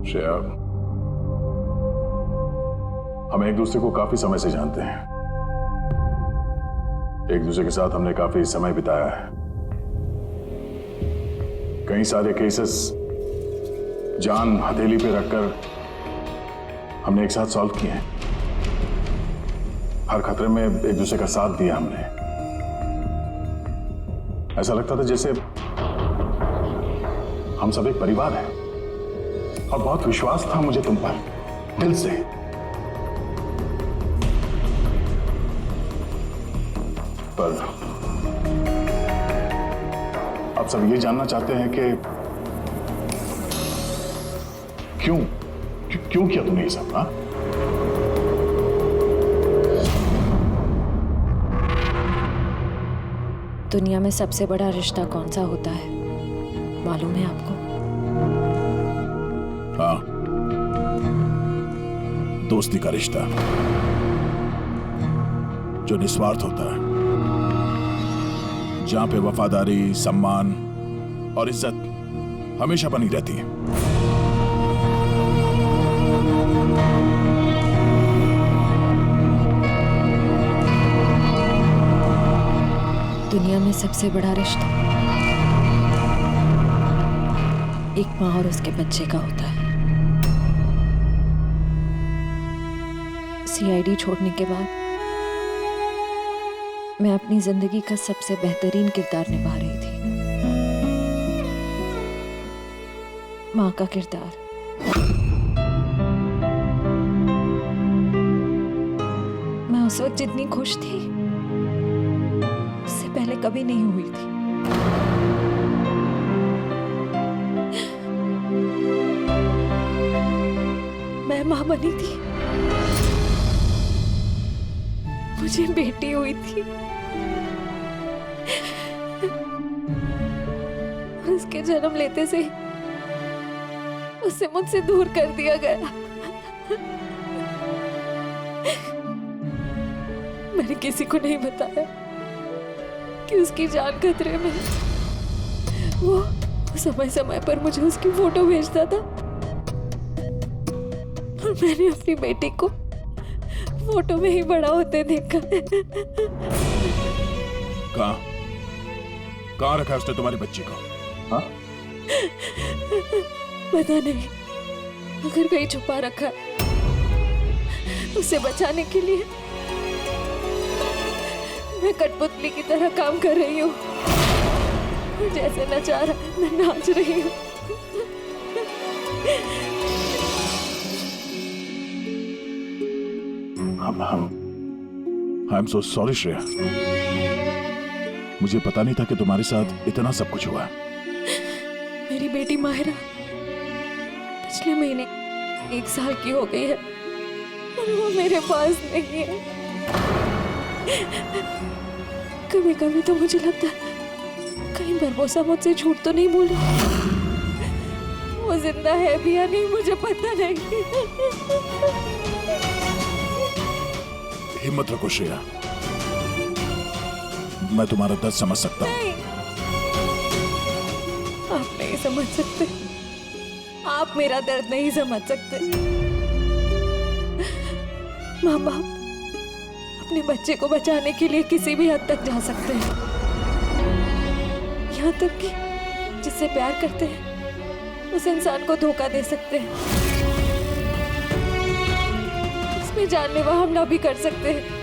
श्रेया, हम एक दूसरे को काफी समय से जानते हैं। एक दूसरे के साथ हमने काफी समय बिताया है। कई सारे केसेस जान हथेली पे रखकर हमने एक साथ सॉल्व किए हैं। हर खतरे में एक दूसरे का साथ दिया हमने। ऐसा लगता था जैसे हम सब एक परिवार हैं, और बहुत विश्वास था मुझे तुम पर, दिल से। पर अब सब ये जानना चाहते हैं कि क्यों किया तुमने ये सब? हाँ, दुनिया में सबसे बड़ा रिश्ता कौन सा होता है मालूम है आपको? हाँ, दोस्ती का रिश्ता, जो निस्वार्थ होता है, जहां पे वफादारी, सम्मान और इज्जत हमेशा बनी रहती है। दुनिया में सबसे बड़ा रिश्ता एक माँ और उसके बच्चे का होता है। सीआईडी छोड़ने के बाद मैं अपनी जिंदगी का सबसे बेहतरीन किरदार निभा रही थी, माँ का किरदार। मैं उस वक्त जितनी खुश थी उससे पहले कभी नहीं हुई थी। मैं माँ बनी थी, मुझे बेटी हुई थी, उसके जन्म लेते से उसे मुझसे दूर कर दिया गया। मैंने किसी को नहीं बताया कि उसकी जान खतरे में है। वो समय समय पर मुझे उसकी फोटो भेजता था और मैंने अपनी बेटी को फोटो में ही बड़ा होते देखा। कहाँ रखा है उसने तुम्हारी बच्ची को? हाँ? पता नहीं, अगर कहीं छुपा रखा उसे बचाने के लिए मैं कठपुतली की तरह काम कर रही हूँ। जैसे नचा रहा है मैं नाच रही हूँ। I am so sorry Shreya, मुझे पता नहीं था कि तुम्हारे साथ इतना सब कुछ हुआ। मेरी बेटी माहिरा पिछले महीने 1 साल की हो गई है और वो मेरे पास नहीं है। कभी कभी तो मुझे लगता है कहीं बरबोसा मुझसे झूठ तो नहीं बोला। वो जिंदा है भी या नहीं मुझे पता नहीं। हिम्मत रखो श्रेया, मैं तुम्हारा दर्द समझ सकता हूँ। नहीं, आप नहीं समझ सकते, आप मेरा दर्द नहीं समझ सकते। माँ बाप अपने बच्चे को बचाने के लिए किसी भी हद तक जा सकते हैं, यहाँ तक कि जिससे प्यार करते हैं उस इंसान को धोखा दे सकते हैं। इसमें जानलेवा हमला भी कर सकते हैं।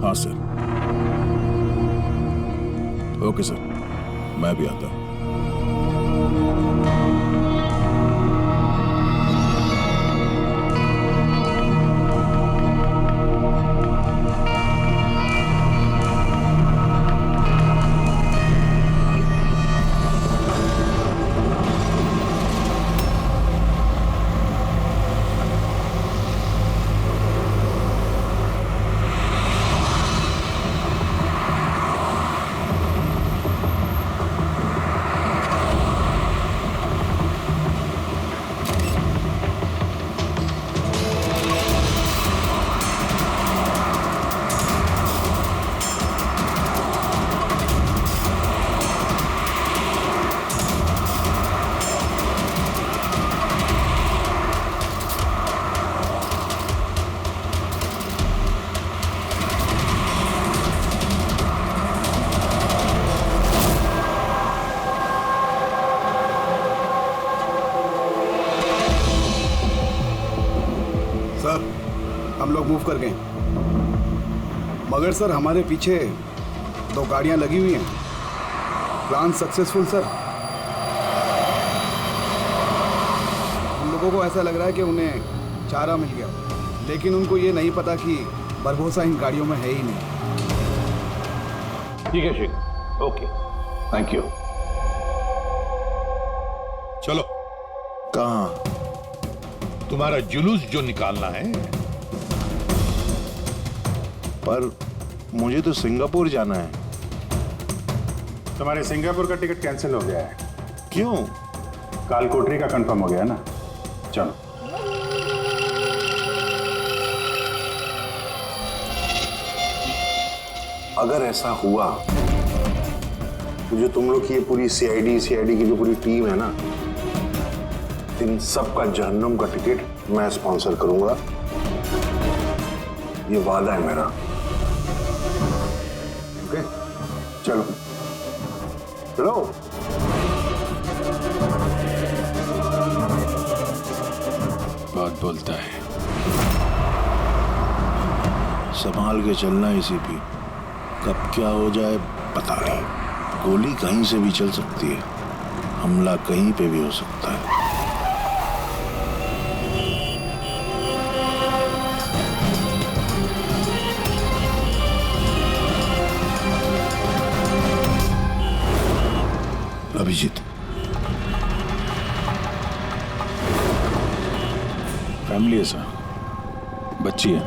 हाँ सर। ओके सर, मैं भी आता हूँ। सब लोग मूव कर गए, मगर सर हमारे पीछे 2 गाड़ियां लगी हुई हैं। Plan successful sir. हम लोगों को ऐसा लग रहा है कि उन्हें चारा मिल गया, लेकिन उनको ये नहीं पता कि बरबोसा इन गाड़ियों में है ही नहीं। ठीक है शेख, ओके, थैंक यू। चलो, कहाँ? तुम्हारा जुलूस जो निकालना है। पर मुझे तो सिंगापुर जाना है। तुम्हारे सिंगापुर का टिकट कैंसिल हो गया है। क्यों? काल कोठरी का कंफर्म हो गया ना। चलो। अगर ऐसा हुआ तो जो तुम लोग की ये पूरी सीआईडी की जो पूरी टीम है ना, इन सब का जहन्नुम का टिकट मैं स्पॉन्सर करूंगा। ये वादा है मेरा। ओके, चलो चलो। बहुत बोलता है। संभाल के चलना एसीपी, कब क्या हो जाए पता नहीं। गोली कहीं से भी चल सकती है, हमला कहीं पे भी हो सकता है। अभिजीत, फैमिली है सर, बच्ची है।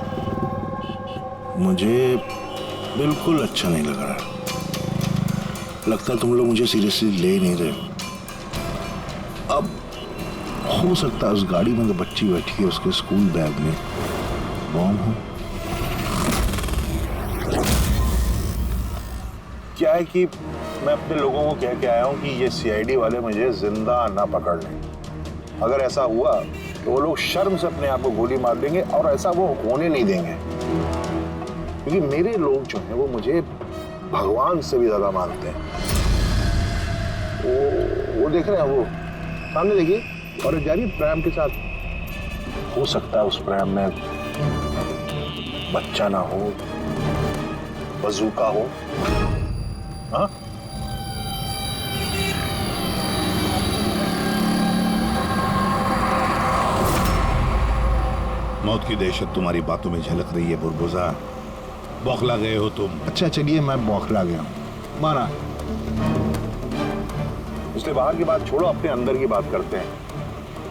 मुझे बिल्कुल अच्छा नहीं लग रहा। लगता है तुम लोग मुझे सीरियसली ले ही नहीं रहे हो। अब हो सकता है उस गाड़ी में तो बच्ची बैठी है, उसके स्कूल बैग में बॉम्ब हो। क्या है कि मैं अपने लोगों को कह के आया हूं कि ये सीआईडी वाले मुझे जिंदा ना पकड़ लें। अगर ऐसा हुआ तो वो लोग शर्म से अपने आप को गोली मार देंगे, और ऐसा वो होने नहीं देंगे, क्योंकि मेरे लोग जो हैं वो मुझे भगवान से भी ज्यादा मानते हैं। वो देख रहे हैं, वो सामने देखिए, और जा रही प्रेम के साथ। हो सकता है उस प्रेम में बच्चा ना हो, बजूका हो। हाँ, मौत की दहशत तुम्हारी बातों में झलक रही है बुरबुजा। बौखला गए हो तुम। अच्छा चलिए, मैं बौखला गया हूं, माना। इसलिए बाहर की बात छोड़ो, अपने अंदर की बात करते हैं।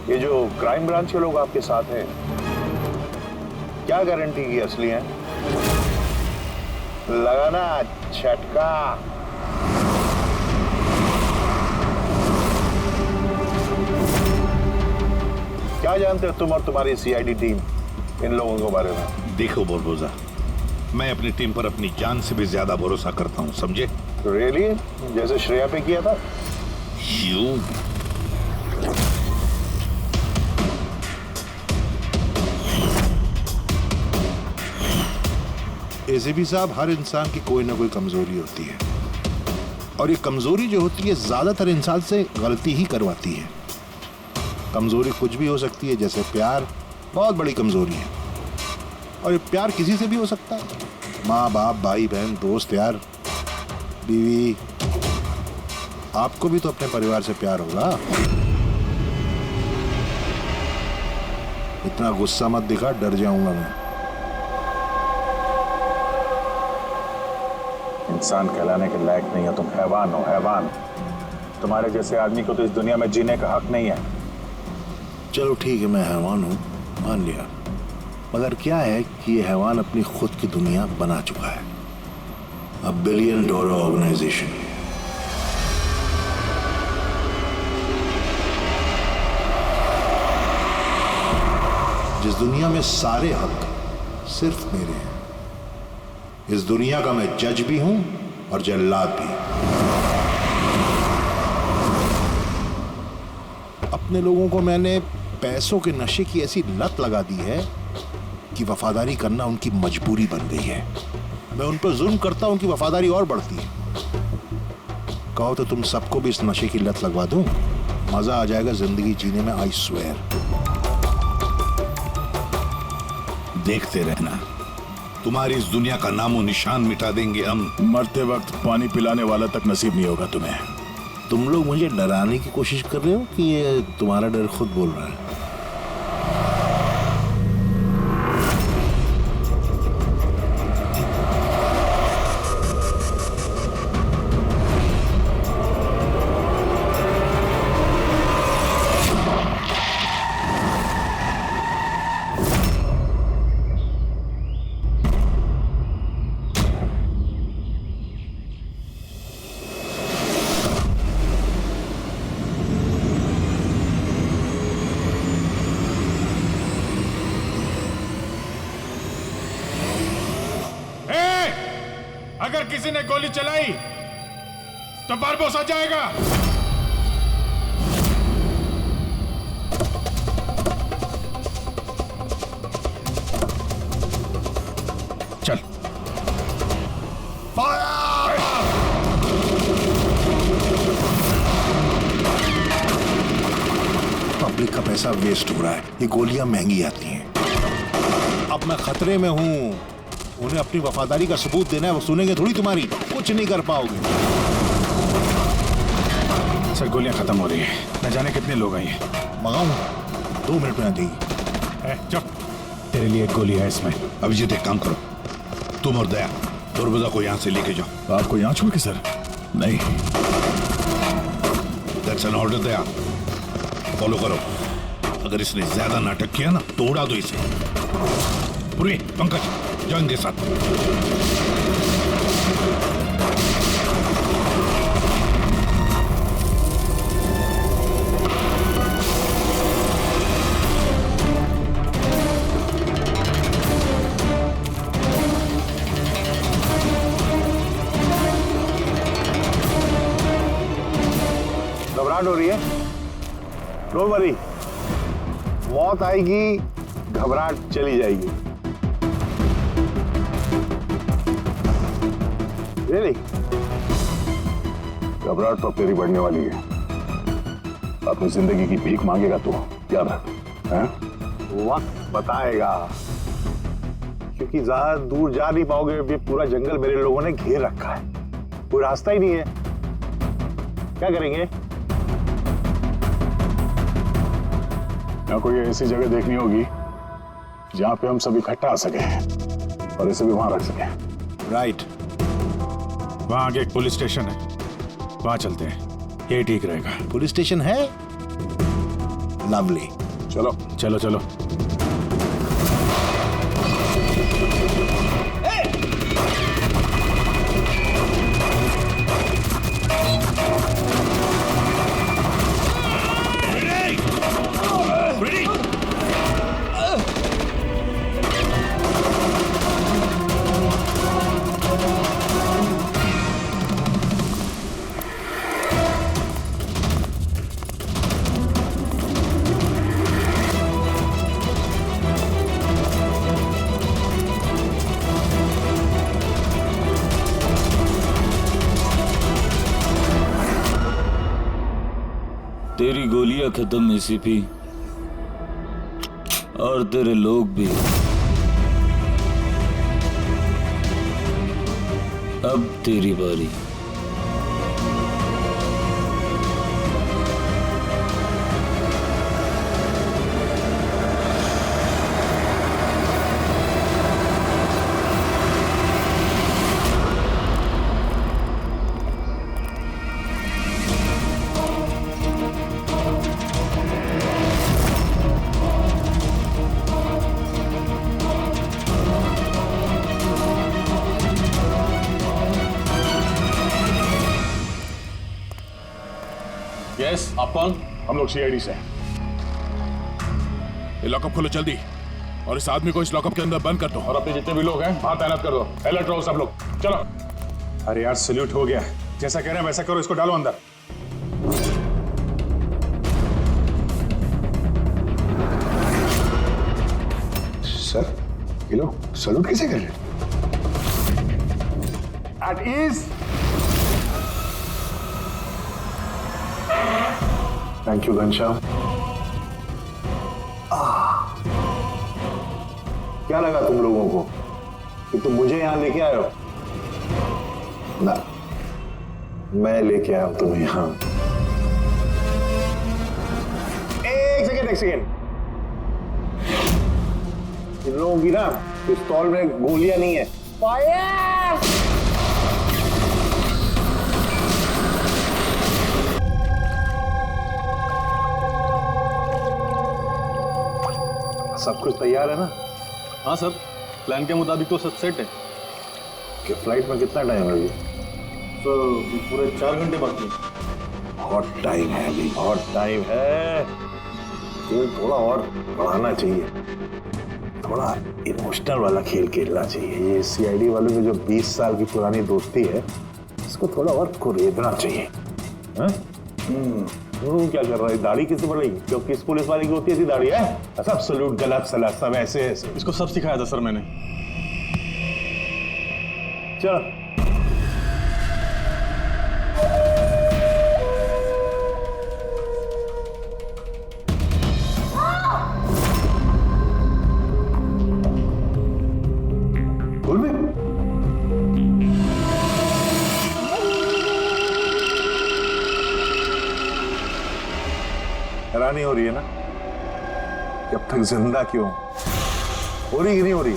ये जो क्राइम ब्रांच के लोग आपके साथ हैं, क्या गारंटी की असली हैं? लगाना झटका। क्या जानते हो तुम और तुम्हारी सीआईडी टीम इन लोगों के बारे में? देखो बुरबुजा, मैं अपनी टीम पर अपनी जान से भी ज्यादा भरोसा करता हूं, समझे? रियली? जैसे श्रेया पे किया था? यू एसीपी साहब, हर इंसान की कोई ना कोई कमजोरी होती है, और ये कमजोरी जो होती है ज्यादातर इंसान से गलती ही करवाती है। कमजोरी कुछ भी हो सकती है, जैसे प्यार बहुत बड़ी कमजोरी है, और ये प्यार किसी से भी हो सकता है। माँ बाप, भाई बहन, दोस्त, यार, बीवी। आपको भी तो अपने परिवार से प्यार होगा। इतना गुस्सा मत दिखा, डर जाऊंगा मैं। इंसान कहलाने के लायक नहीं हो तुम, हैवान हो, हैवान। तुम्हारे जैसे आदमी को तो इस दुनिया में जीने का हक नहीं है। चलो ठीक है, मैं हैवान हूं, मान लिया। मगर क्या है कि ये हैवान अपनी खुद की दुनिया बना चुका है, $1 बिलियन ऑर्गेनाइजेशन। जिस दुनिया में सारे हक सिर्फ मेरे हैं। इस दुनिया का मैं जज भी हूं और जल्लाद भी। अपने लोगों को मैंने पैसों के नशे की ऐसी लत लगा दी है कि वफादारी करना उनकी मजबूरी बन गई है। मैं उन पर जुल्म करता हूं कि वफादारी और बढ़ती है। कहो तो तुम सबको भी इस नशे की लत लगवा दूं, मजा आ जाएगा जिंदगी जीने में, आई स्वेयर। देखते रहना। तुम्हारी इस दुनिया का नामो निशान मिटा देंगे हम। मरते वक्त पानी पिलाने वाला तक नसीब नहीं होगा तुम्हें। तुम लोग मुझे डराने की कोशिश कर रहे हो कि ये तुम्हारा डर खुद बोल रहा है? अगर किसी ने गोली चलाई तो बारबोस आ जाएगा। चल। पब्लिक का पैसा वेस्ट हो रहा है। ये गोलियां महंगी आती हैं। अब मैं खतरे में हूं। उन्हें अपनी वफादारी का सबूत देना है। वो सुनेंगे थोड़ी तुम्हारी। कुछ नहीं कर पाओगे। सर गोलियां खत्म हो रही है। न जाने कितने लोग आए हैं। मंगाऊं? 2 मिनट में आ जाएगी। चुप। तेरे लिए एक गोली है इसमें। अभिजीत एक काम करो, तुम और दया दुर्बुदा को यहाँ से लेके जाओ। आपको यहाँ छोड़ के सर? नहीं। That's an order. Daya follow करो। अगर इसने ज्यादा नाटक किया ना तो उड़ा दो इसे। पूरी पंकज जाओ इनके साथ। घबराहट हो रही है? डोंट वरी, मौत आएगी, घबराहट चली जाएगी। Really? घबराहट तो तेरी बढ़ने वाली है। अपनी जिंदगी की भीख मांगेगा तू, याद है? वक्त बताएगा, क्योंकि ज्यादा दूर जा नहीं पाओगे। ये पूरा जंगल मेरे लोगों ने घेर रखा है, कोई रास्ता ही नहीं है। क्या करेंगे? या कोई ऐसी जगह देखनी होगी जहां पे हम सब इकट्ठा आ सके और इसे भी वहां रख सके। राइट। वहां आगे एक पुलिस स्टेशन है, वहां चलते हैं, ये ठीक रहेगा। पुलिस स्टेशन है? लवली। चलो चलो चलो। तेरी गोलियां खत्म एसीपी, और तेरे लोग भी। अब तेरी बारी। यस, आप कौन? हम लोग सीआईडी से हैं। ये लॉकअप खोलो जल्दी, और इस आदमी को इस लॉकअप के अंदर बंद कर दो, और अपने जितने भी लोग हैं बाहर तैनात कर दो। अलर्ट रहो सब लोग। चलो। अरे यार सैल्यूट हो गया, जैसा कह रहे हैं वैसा करो, इसको डालो अंदर। सर ये लोग सलूट कैसे कर रहे हैं? At ease. Thank you Ghanshyam. क्या लगा तुम लोगों को कि तुम मुझे यहां लेके आए हो? ना, मैं लेके आया हूं तुम्हें यहां। एक सेकेंड। इन लोगों की ना पिस्तौल में गोलियां नहीं है। फायर! सब कुछ तैयार है ना? हाँ सर, प्लान के मुताबिक तो सब सेट है। कि फ्लाइट में कितना टाइम है अभी? सर पूरे 4 घंटे बाकी हैं। बहुत टाइम है अभी, बहुत टाइम है। तो थोड़ा और बढ़ाना चाहिए, थोड़ा इमोशनल वाला खेल खेलना चाहिए। ये सीआईडी वालों की जो 20 साल की पुरानी दोस्ती है, इसको थोड़ा और कुरेदना चाहिए। क्या कर रहा है? दाढ़ी किससे बढ़ेगी? क्यों किस पुलिस वाले की होती है ऐसी दाढ़ी है? सब सलूट, गलत सलत, सब ऐसे ऐसे। इसको सब सिखाया था सर मैंने। चल बोल भी। हैरानी हो रही है ना कि अब तक जिंदा क्यों? हो रही कि नहीं हो रही?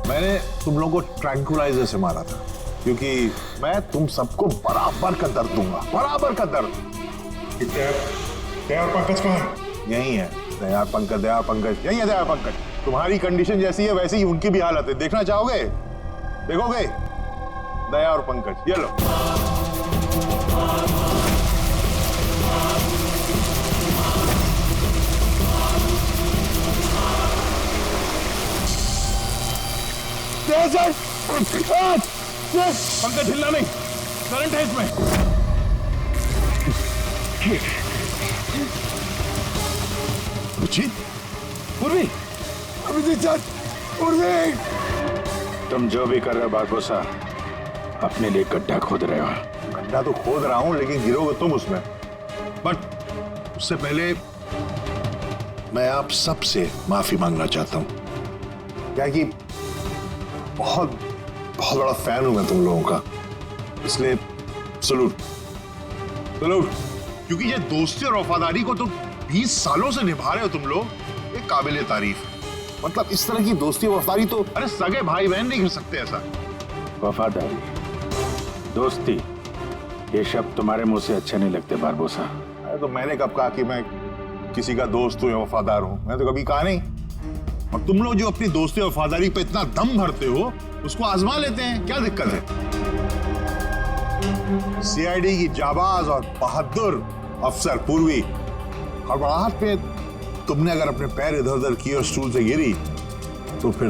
मैंने तुम लोगों को ट्रैंकुलाइजर से मारा था क्योंकि मैं तुम सबको बराबर का दर्द दूंगा, बराबर का दर्द। दया और पंकज कहाँ है? यही है दया पंकज, दया पंकज यही है। दया पंकज, तुम्हारी कंडीशन जैसी है वैसी ही उनकी भी हालत है। देखना चाहोगे? देखोगे? दया और पंकज, ये लो। पंकज हिलना नहीं, करंट है इसमें। पूर्वी, तुम जो भी कर रहे हो बारबोसा, अपने लिए गड्ढा खोद रहे हो। गड्ढा तो खोद रहा हूं, लेकिन गिरोगे तुम उसमें। बट उससे पहले मैं आप सबसे माफी मांगना चाहता हूं। क्या कि बहुत बहुत बड़ा फैन हूं मैं तुम लोगों का, इसलिए सलूट सलूट। क्योंकि ये दोस्ती और वफादारी को तो 20 सालों से निभा रहे हो तुम लोग, ये काबिले तारीफ है। मतलब इस तरह की दोस्ती और वफादारी तो अरे सगे भाई बहन नहीं कर सकते ऐसा। वफादारी, दोस्ती, ये शब्द तुम्हारे मुंह से अच्छे नहीं लगते बारबोसा। तो मैंने कब कहा कि मैं किसी का दोस्त हूं या वफादार हूं? मैंने तो कभी कहा नहीं। और तुम लोग जो अपनी दोस्ती और वफादारी पे इतना दम भरते हो, उसको आजमा लेते हैं, क्या दिक्कत है? सीआईडी की जाबाज और बहादुर अफसर पूर्वी, हड़बड़ाहट पे तुमने अगर अपने पैर इधर उधर किए और स्टूल से गिरी तो फिर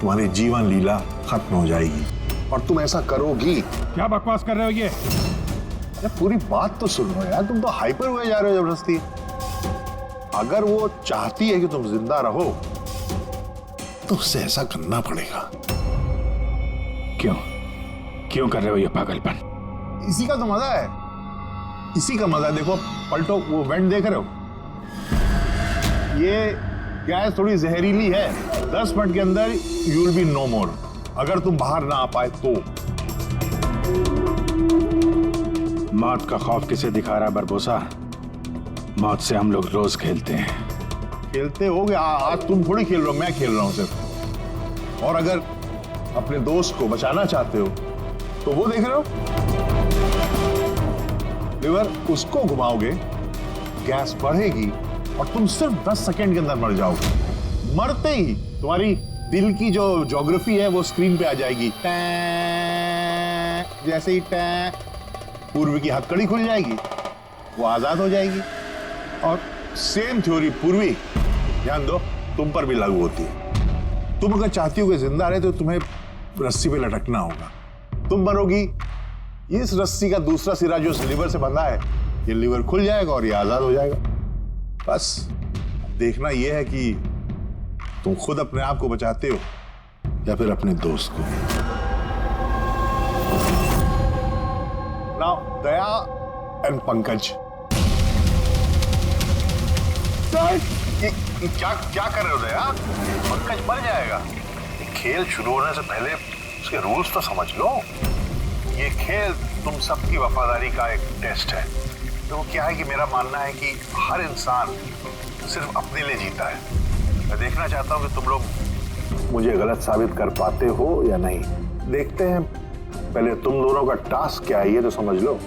तुम्हारी जीवन लीला खत्म हो जाएगी। और तुम ऐसा करोगी। क्या बकवास कर रहे हो ये? पूरी बात तो सुनो यार, तुम तो हाइपर हुए जा रहे हो जबरदस्ती। अगर वो चाहती है कि तुम जिंदा रहो तो उससे ऐसा करना पड़ेगा। क्यों कर रहे हो ये पागलपन? इसी का तो मजा है, इसी का मजा है। देखो पलटो, वो वेंट देख रहे हो? ये गैस थोड़ी जहरीली है, 10 मिनट के अंदर यू विल बी नो मोर। अगर तुम बाहर ना आ पाए तो। मौत का खौफ किसे दिखा रहा है बारबोसा? मौत से हम लोग रोज खेलते हैं। खेलते हो गया, आज तुम थोड़ी खेल रहे हो, मैं खेल रहा हूं सिर्फ। और अगर अपने दोस्त को बचाना चाहते हो तो वो देख रहे हो, लिवर उसको घुमाओगे, गैस बढ़ेगी और तुम सिर्फ 10 सेकंड के अंदर मर जाओगे। मरते ही तुम्हारी दिल की जो ज्योग्राफी है वो स्क्रीन पे आ जाएगी। जैसे ही पूर्वी की हथकड़ी खुल जाएगी, वो आजाद हो जाएगी। और सेम थ्योरी पूर्वी, ध्यान दो, तुम पर भी लागू होती है। तुम अगर चाहती हो कि जिंदा रहे तो तुम्हें रस्सी पे लटकना होगा। तुम मरोगी, इस रस्सी का दूसरा सिरा जो लीवर से बंधा है, ये लीवर खुल जाएगा और ये आजाद हो जाएगा। बस देखना यह है कि तुम खुद अपने आप को बचाते हो या फिर अपने दोस्त को। नाउ दया एंड पंकज, ये क्या क्या कर रहे हो दया? पंकज मर जाएगा। खेल शुरू होने से पहले उसके रूल्स तो समझ लो। ये खेल तुम सबकी वफादारी का एक टेस्ट है। तो क्या है कि मेरा मानना है कि हर इंसान सिर्फ अपने लिए जीता है। मैं देखना चाहता हूं कि तुम लोग मुझे गलत साबित कर पाते हो या नहीं। देखते हैं। पहले तुम दोनों का टास्क क्या है ये तो समझ लो।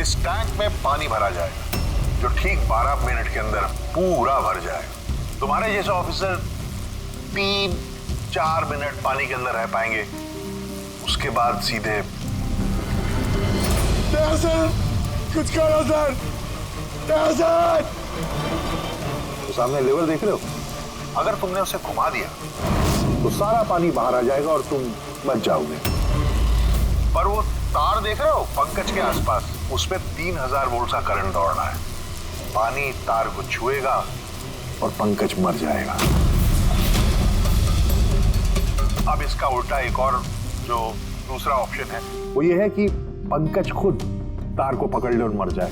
इस टैंक में पानी भरा जाएगा जो ठीक 12 मिनट के अंदर पूरा भर जाएगा। तुम्हारे जैसे ऑफिसर 3-4 मिनट पानी के अंदर रह पाएंगे। उसके बाद सीधे सर, कुछ करो सर। सर, तो सामने लेवल देख रहे हो? अगर तुमने उसे घुमा दिया तो सारा पानी बाहर आ जाएगा और तुम बच जाओगे। पर वो तार देख रहे हो पंकज के आसपास, उस पे 3000 वोल्ट का करंट दौड़ना है। पानी तार को छुएगा और पंकज मर जाएगा। अब इसका उल्टा एक और जो दूसरा ऑप्शन है वो ये है कि पंकज खुद तार को पकड़ ले और मर जाए।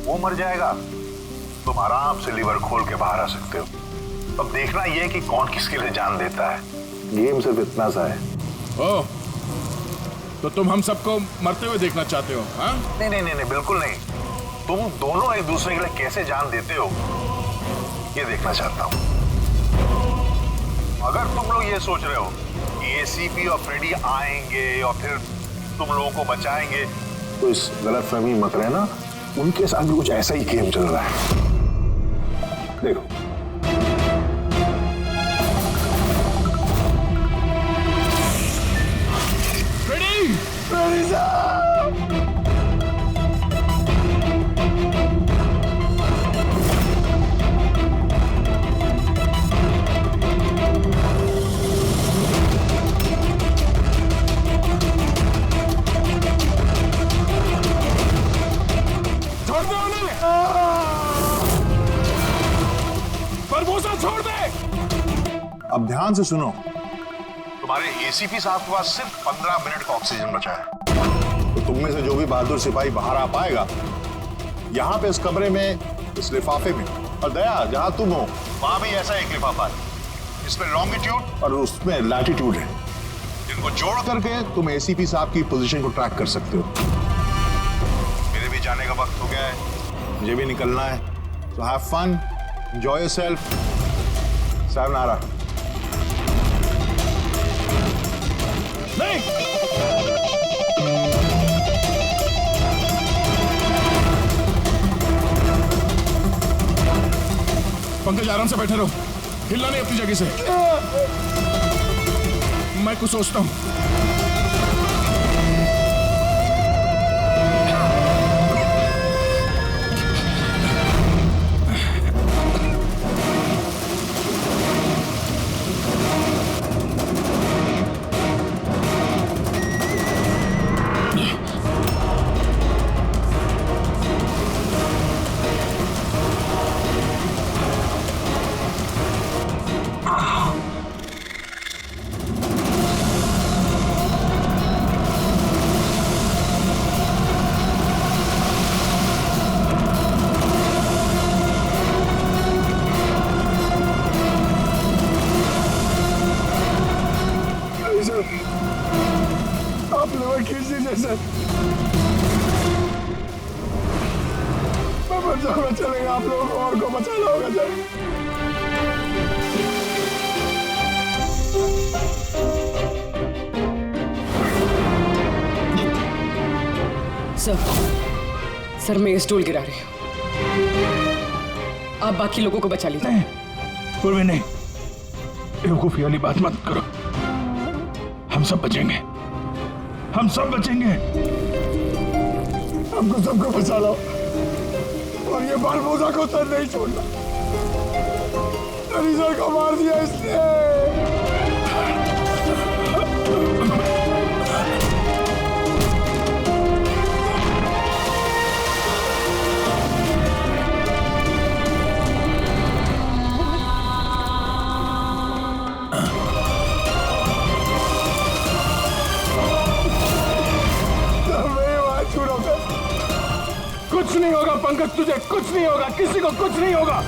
वो मर जाएगा, तुम आराम से लीवर खोल के बाहर आ सकते हो। अब देखना ये कि कौन किसके लिए जान देता है। गेम सिर्फ इतना सा है। ओ, तो तुम हम सबको मरते हुए देखना चाहते हो? हाँ? नहीं नहीं नहीं नहीं, बिल्कुल नहीं। तुम दोनों एक दूसरे के लिए कैसे जान देते हो ये देखना चाहता हूं। अगर तुम लोग ये सोच रहे हो कि एसीपी और फ्रेडी आएंगे और फिर तुम लोगों को बचाएंगे तो इस गलतफहमी मत रहना। उनके साथ भी कुछ ऐसा ही गेम चल रहा है। देखो छोड़ दे। अब ध्यान से सुनो। तुम्हारे एसीपी साहब के पास सिर्फ 15 मिनट का ऑक्सीजन बचा है। तो तुम में से जो भी बहादुर सिपाही बाहर आ पाएगा यहाँ पे इस कमरे में, इस लिफाफे में, और दया जहां तुम हो वहां भी ऐसा एक लिफाफा है। इसमें लॉन्गिट्यूड और उसमें लैटिट्यूड है। इनको जोड़ करके तुम एसीपी साहब की पोजीशन को ट्रैक कर सकते हो। मेरे भी जाने का वक्त हो गया है, मुझे भी निकलना है। तो have fun, enjoy yourself. Sayonara. नहीं, पंकज आराम से बैठे रहो, हिलना नहीं अपनी जगह से। मैं कुछ सोचता हूं। आप लोग खींच दीजिए सर। मैं मर जाऊंगा, चलेगा। आप लोगों को और को बचाना होगा सर। सर मैं ये स्टूल गिरा रही हूँ, आप बाकी लोगों को बचा लीजिए। पूर्वी नहीं, बेवकूफी वाली बात मत करो। हम सब बचेंगे, हम सब बचेंगे। हमको सबको बचा लो और ये बारबोसा को सर नहीं छोड़ना। सर को मार दिया इसने। कुछ नहीं होगा पंकज, तुझे कुछ नहीं होगा, किसी को कुछ नहीं होगा।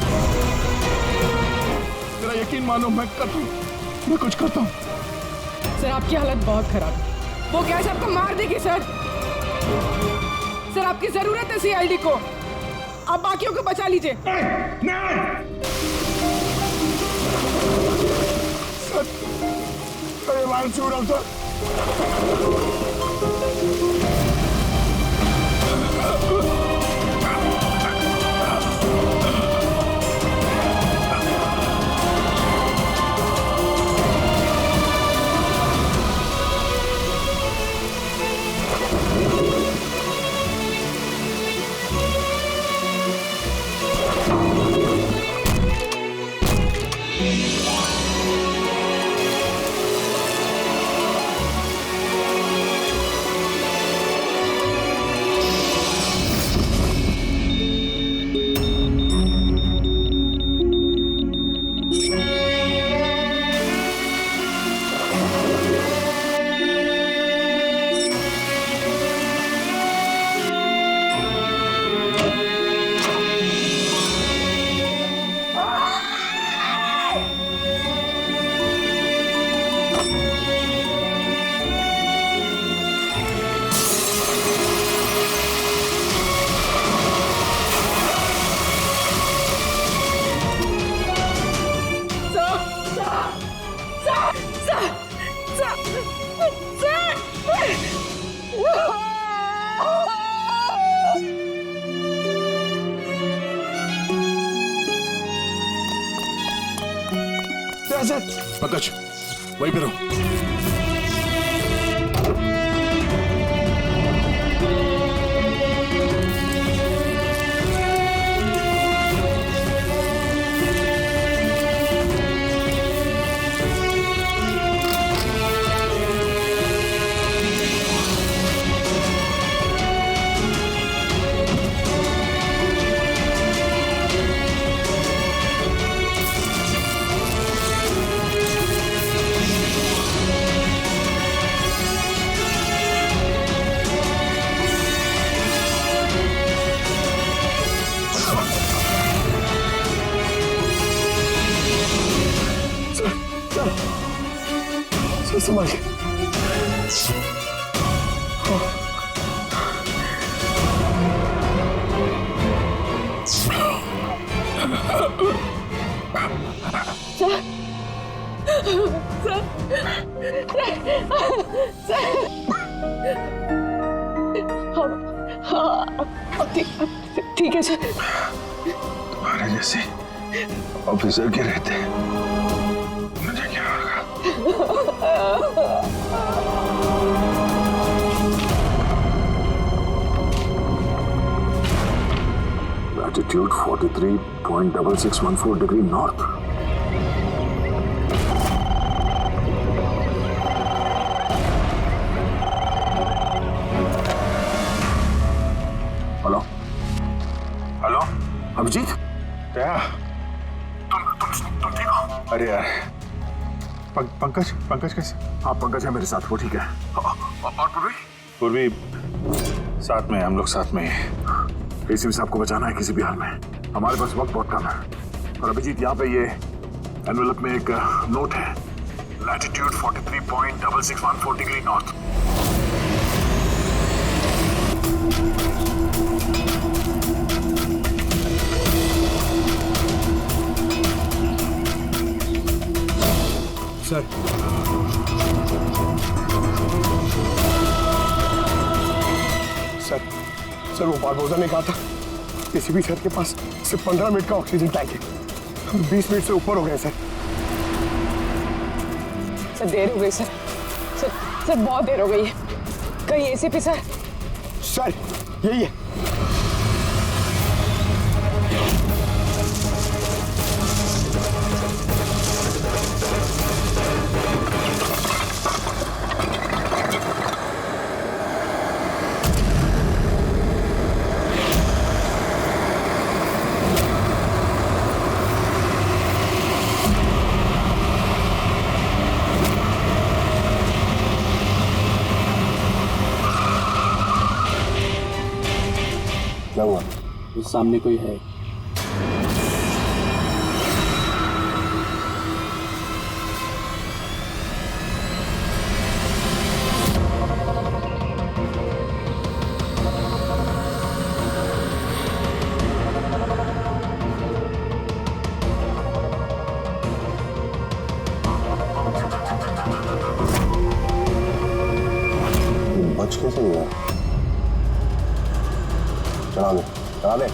तेरा यकीन मानो, मैं कुछ करता हूँ। सर आपकी हालत बहुत खराब है, वो गैस आपको मार देगी सर। सर आपकी जरूरत है सीआईडी को, आप बाकियों को बचा लीजिए। पंकज वहीं पे रहो। संभाल के। ठीक है सर। तुम्हारे जैसे ऑफिसर के रहते मुझे क्या होगा? Latitude 43.6614 degree north. Hello hello Abhijeet, क्या तुम ठीक हो? अरे यार पंकज कैसे? हाँ पंकज है मेरे साथ, वो ठीक है। और पूर्वी साथ में, हम लोग साथ में हैं। एसीपी साहब को बचाना है किसी भी हाल में, हमारे पास वक्त बहुत कम है। और अभिजीत यहाँ पे ये एनवेलप में एक नोट है, latitude 43.6614 degree north. Sir sir वो बारबोसा ने कहा था एसीपी सर के पास सिर्फ 15 मिनट का ऑक्सीजन टैंक है, हम 20 मिनट से ऊपर हो गए सर। सर देर हो गई सर, सर बहुत देर हो गई है। कहीं एसीपी सर? सर यही है। क्या हुआ? उस सामने कोई है। बच कैसे गया? चला दे, चला दे।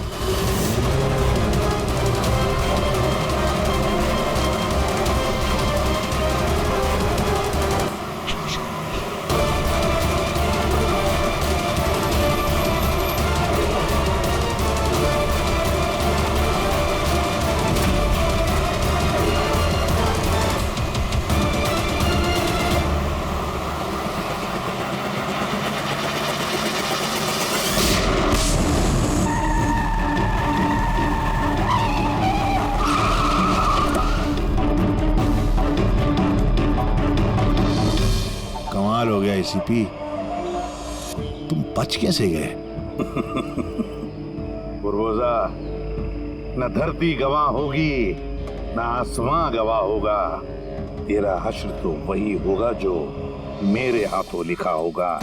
कमाल हो गया एसीपी, तुम बच कैसे गए? बुरबोजा, न धरती गवाह होगी न आसमां गवाह होगा। तेरा हश्र तो वही होगा जो मेरे हाथों लिखा होगा।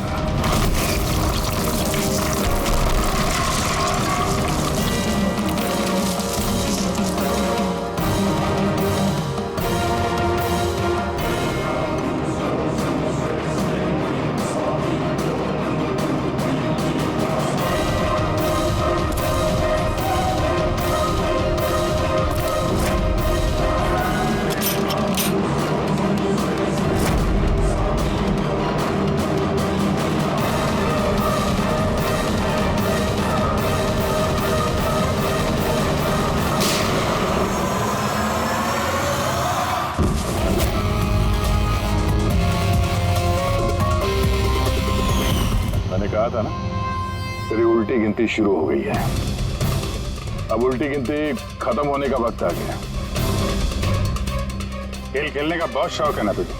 मैंने कहा था ना, तेरी उल्टी गिनती शुरू हो गई है। अब उल्टी गिनती खत्म होने का वक्त आ गया। खेल खेलने का बहुत शौक है ना तुझे?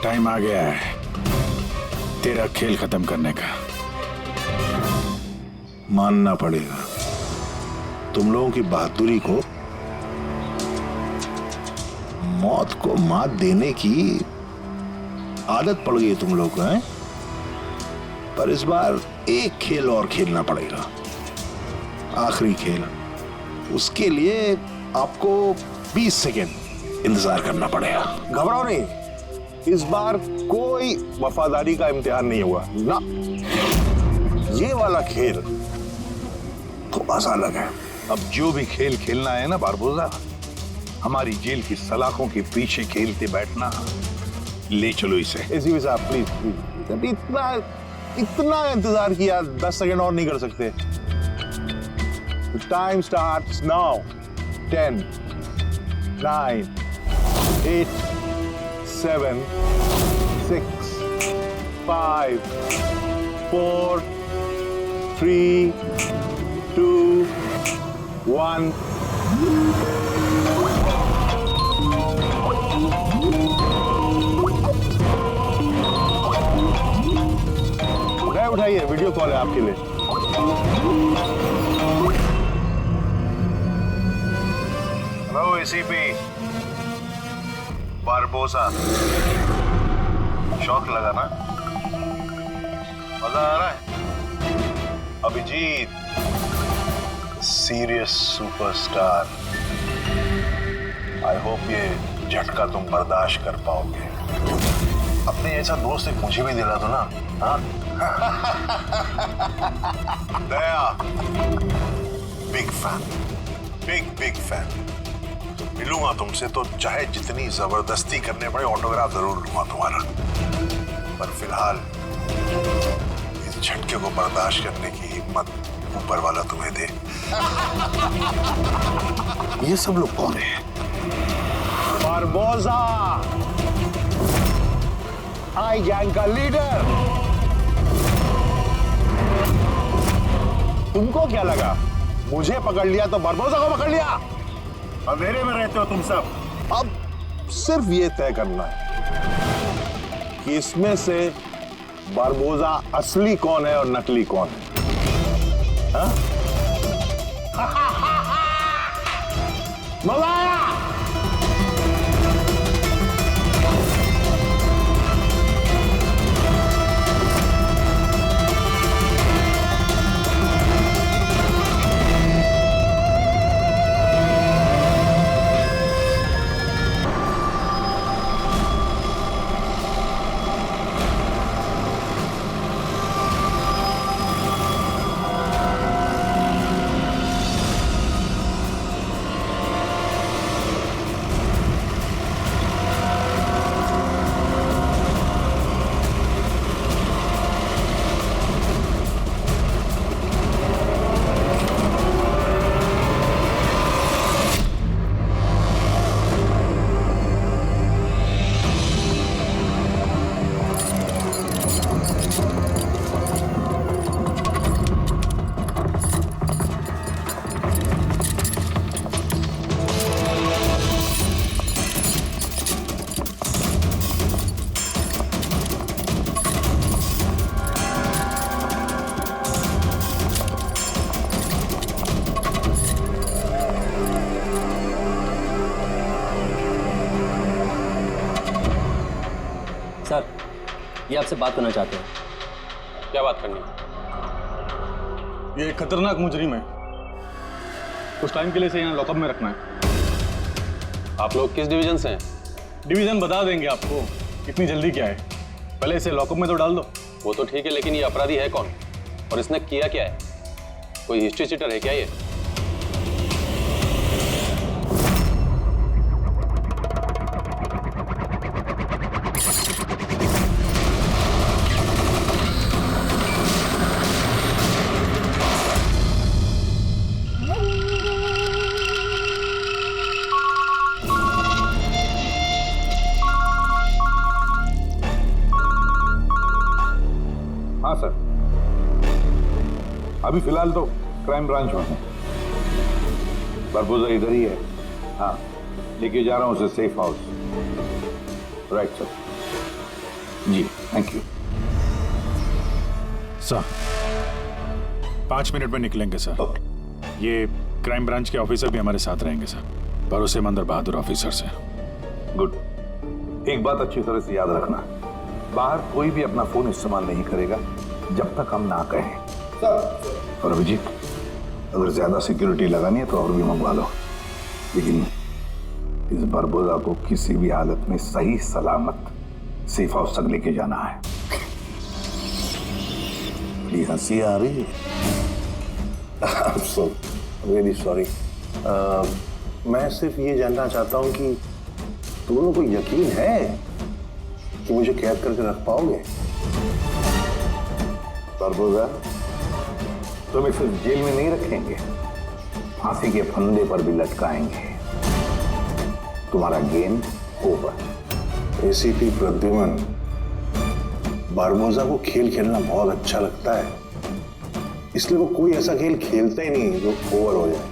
टाइम आ गया है तेरा खेल खत्म करने का। मानना पड़ेगा, तुम लोगों की बहादुरी को, मौत को मात देने की आदत पड़ गई तुम लोग को, हैं? पर इस बार एक खेल और खेलना पड़ेगा, आखिरी खेल। उसके लिए आपको 20 सेकेंड इंतजार करना पड़ेगा। घबराओ नहीं, इस बार कोई वफादारी का इम्तिहान नहीं हुआ ना। ये वाला खेल थोड़ा सा अलग है। अब जो भी खेल खेलना है ना बारबोजा, हमारी जेल की सलाखों के पीछे खेलते बैठना। ले चलो इसे। एसीपी साहब प्लीज प्लीज, इतना इंतजार किया, 10 सेकंड और नहीं कर सकते? Time starts now. 10, 9, 8, 7, 6, 5, 4, 3, 2, 1। उठाइए, वीडियो कॉल है आपके लिए। हेलो एसीपी बारबोसा, शौक लगा ना? मजा आ रहा है? Abhijeet serious superstar, I hope ये झटका तुम बर्दाश्त कर पाओगे। अपने ऐसा दोस्त एक मुझे भी दिला दो ना। हाँ दया, बिग फैन, बिग फैन। मिलूंगा तुमसे तो चाहे जितनी जबरदस्ती करने पड़े, ऑटोग्राफ जरूर लूंगा तुम्हारा। पर फिलहाल इस झटके को बर्दाश्त करने की हिम्मत ऊपर वाला तुम्हें दे। ये सब लोग कौन है? बारबोसा, आई गैंग का लीडर। तुमको क्या लगा मुझे पकड़ लिया तो बारबोसा को पकड़ लिया? अंधेरे में रहते हो तुम सब। अब सिर्फ ये तय करना है कि इसमें से बारबोसा असली कौन है और नकली कौन है। मजा आया। सर, ये आपसे बात करना चाहते हैं। क्या बात करनी? ये एक खतरनाक मुजरिम है। कुछ टाइम के लिए इसे यहाँ लॉकअप में रखना है। आप लोग किस डिवीजन से हैं? डिवीजन बता देंगे आपको, इतनी जल्दी क्या है। पहले इसे लॉकअप में तो डाल दो। वो तो ठीक है, लेकिन ये अपराधी है कौन और इसने किया क्या है? कोई हिस्ट्री चीटर है क्या ये? हाँ सर, अभी फिलहाल तो क्राइम ब्रांच में है। बरबोजा इधर ही है। हाँ, लेके जा रहा हूँ उसे सेफ हाउस। Right sir. जी, थैंक यू सर। 5 मिनट में निकलेंगे सर। ये क्राइम ब्रांच के ऑफिसर भी हमारे साथ रहेंगे सर। भरोसेमंद और बहादुर ऑफिसर से। गुड। एक बात अच्छी तरह से याद रखना, बाहर कोई भी अपना फोन इस्तेमाल नहीं करेगा जब तक हम ना कहें। और अभिजीत, अगर ज्यादा सिक्योरिटी लगानी है तो और भी मंगवा लो, लेकिन इस बरबोजा को किसी भी हालत में सही सलामत सेफ हाउस तक लेके जाना है। बड़ी हंसी आ रही है। So very sorry. मैं सिर्फ ये जानना चाहता हूँ कि तुम्हें कोई यकीन है कि मुझे कैद करके रख पाओगे? बरबोजा, तुम्हें सिर्फ जेल में नहीं रखेंगे, फांसी के फंदे पर भी लटकाएंगे। तुम्हारा गेम ओवर। एसीपी प्रद्युमन, बरबोजा को खेल खेलना बहुत अच्छा लगता है, इसलिए वो कोई ऐसा खेल खेलता ही नहीं जो ओवर हो जाए।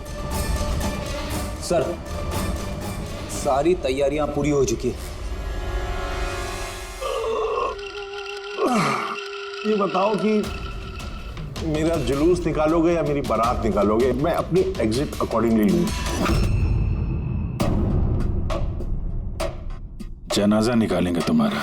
सर, सारी तैयारियां पूरी हो चुकी है। ये बताओ कि मेरा जुलूस निकालोगे या मेरी बारात निकालोगे? मैं अपनी एग्जिट अकॉर्डिंगली लूं। जनाजा निकालेंगे तुम्हारा।